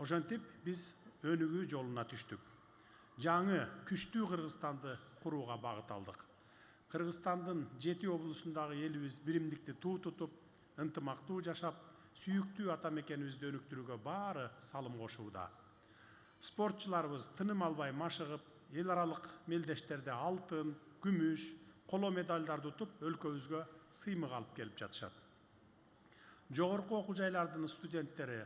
Ошентип биз өнүгүү жолуна түштүк. Жаңы күчтүү Кыргызстанды курууга багыт алдык. Кыргызстандын 7 облусундагы элибиз биримдикти туу тутуп, ынтымактуу жашап, сүйүктүү ата мекенибизди өнүктүрүүгө баары салым кошууда. Спортчуларыбыз тыным албай машыгып, эл аралык мелдештерде алтын, күмүш, коло медалдарды утуп, өлкөбүзгө сыймык алып келип жатышат. Жогорку окуу жайлардын студенттери,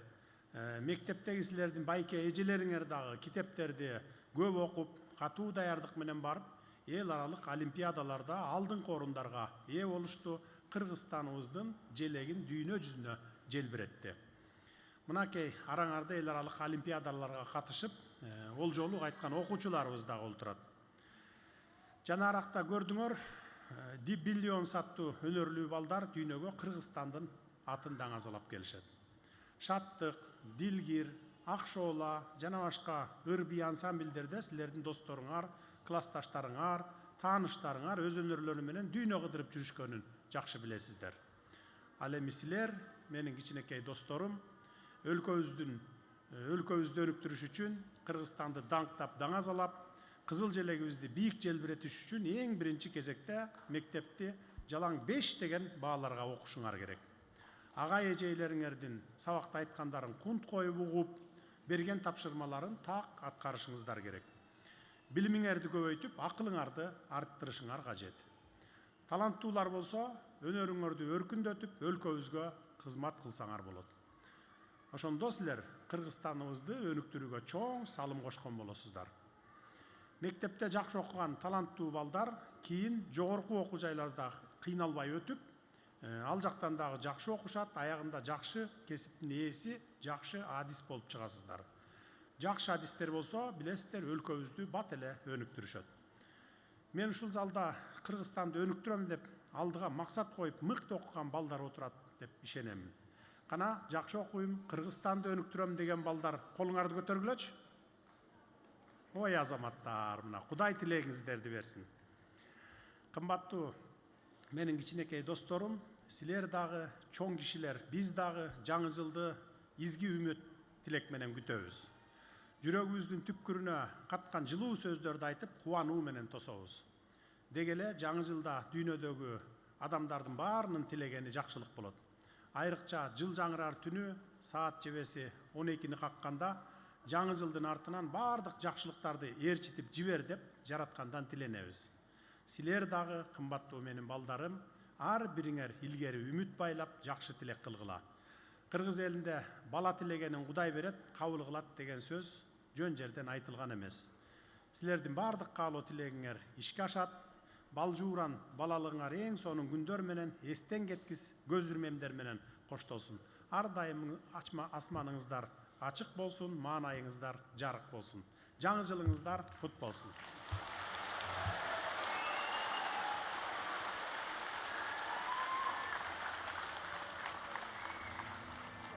мектептеги силердин байке эжелериңер дагы китептерди көп окуп, катуу даярдык менен барып, эл аралык олимпиадаларда алдыңкы орундарга ээ болушту. Кыргызстаныбыздын желегин дүйнө жүзүнө желбиретти. Мынакей араңарда эл аралык олимпиадаларга катышып, ол жолу кайткан окуучуларыбыз дагы олтурат. Жанаракта көрдүңөр, биллион саттуу өнөрлүү балдар дүйнөгө Кыргызстандын атын даңазалап келишет. Шаттык, Дилгир, Акшоола жана башка ыр-бий ансамбльдерде силердин досторуңар, классташтарыңар, тааныштарыңар өз өнөрлөрү менен дүйнө кыдырып жүрүшкөнүн жакшы билесиздер. Ал эми силер, менин кичинекей досторум, өлкөбүздү өнүктүрүш үчүн, Кыргызстанды даңктап, даңазалап, кызыл желегибизди бийик желбиретиш үчүн эң биринчи кезекте мектепти жалаң 5 деген бааларга окушуңар керек. Агай эжейлериңердин сабакта айткандарын кунт коюп угуп, берген тапшырмаларын так аткарышыңыздар керек. Билимиңерди көбөйтүп, акылыңарды арттырышыңар кажет. Таланттуулар болсо, өнөрүңөрдү өркүндөтүп, өлкөбүзгө кызмат кылсаңар болот. Ошондо силер Кыргызстаныбызды өнүктүрүүгө чоң салым кошкон болосуздар. Мектепте жакшы окуган таланттуу балдар кийин жогорку окуу жайларда кыйналбай өтүп, ал жактан дагы жакшы окушат, аягында жакшы кесиптин ээси, жакшы адис болуп чыгасыздар. Жакшы адистер болсо, билесиздер, өлкөбүздү бат эле өнүктүрүшөт. Мен ушул залда Кыргызстанды өнүктүрөм деп, алдыга максат коюп, мыкты окуган балдар отурат деп ишенем. Кана жакшы окуйм, Кыргызстанды өнүктүрөм деген балдар колуңарды көтөргүлөчү. Ой азаматтар, мына Кудай тилегиңиздерди берсин. Кымбаттуу менин кичинекей досторум, силер дагы чоң кишилер, биз дагы жаңы жылды изги үмүт тилек менен күтөбүз. Жүрөгүбүздүн түпкүрүнө каткан жылуу сөздөрдү айтып, кубануу менен тособуз. Деги эле жаңы жылда дүйнөдөгү адамдардын баарынын тилегени жакшылык болот. Айрыкча жыл жаңырар түнү саат чебеси 12-ни какканда жаңы жылдын артынан баардык жакшылыктарды ээрчитип жибер деп жараткандан тиленебиз. Силер дагы, кымбаттуу менин балдарым, ар бириңер илгери үмүт байлап, жакшы тилек кылгыла. Кыргыз элинде бала тилегенин Кудай берет, кабыл кылат деген сөз жөн жерден айтылган эмес. Силердин баардык каалоо тилегиңер ишке ашат. Балжууран балалыгыңар эң сонун күндөр менен, эстен кеткис көз ирмемдер менен коштолсун. Ар дайым асманыңыздар ачык болсун, маанайыңыздар жарык болсун. Жаңы жылыңыздар кут болсун.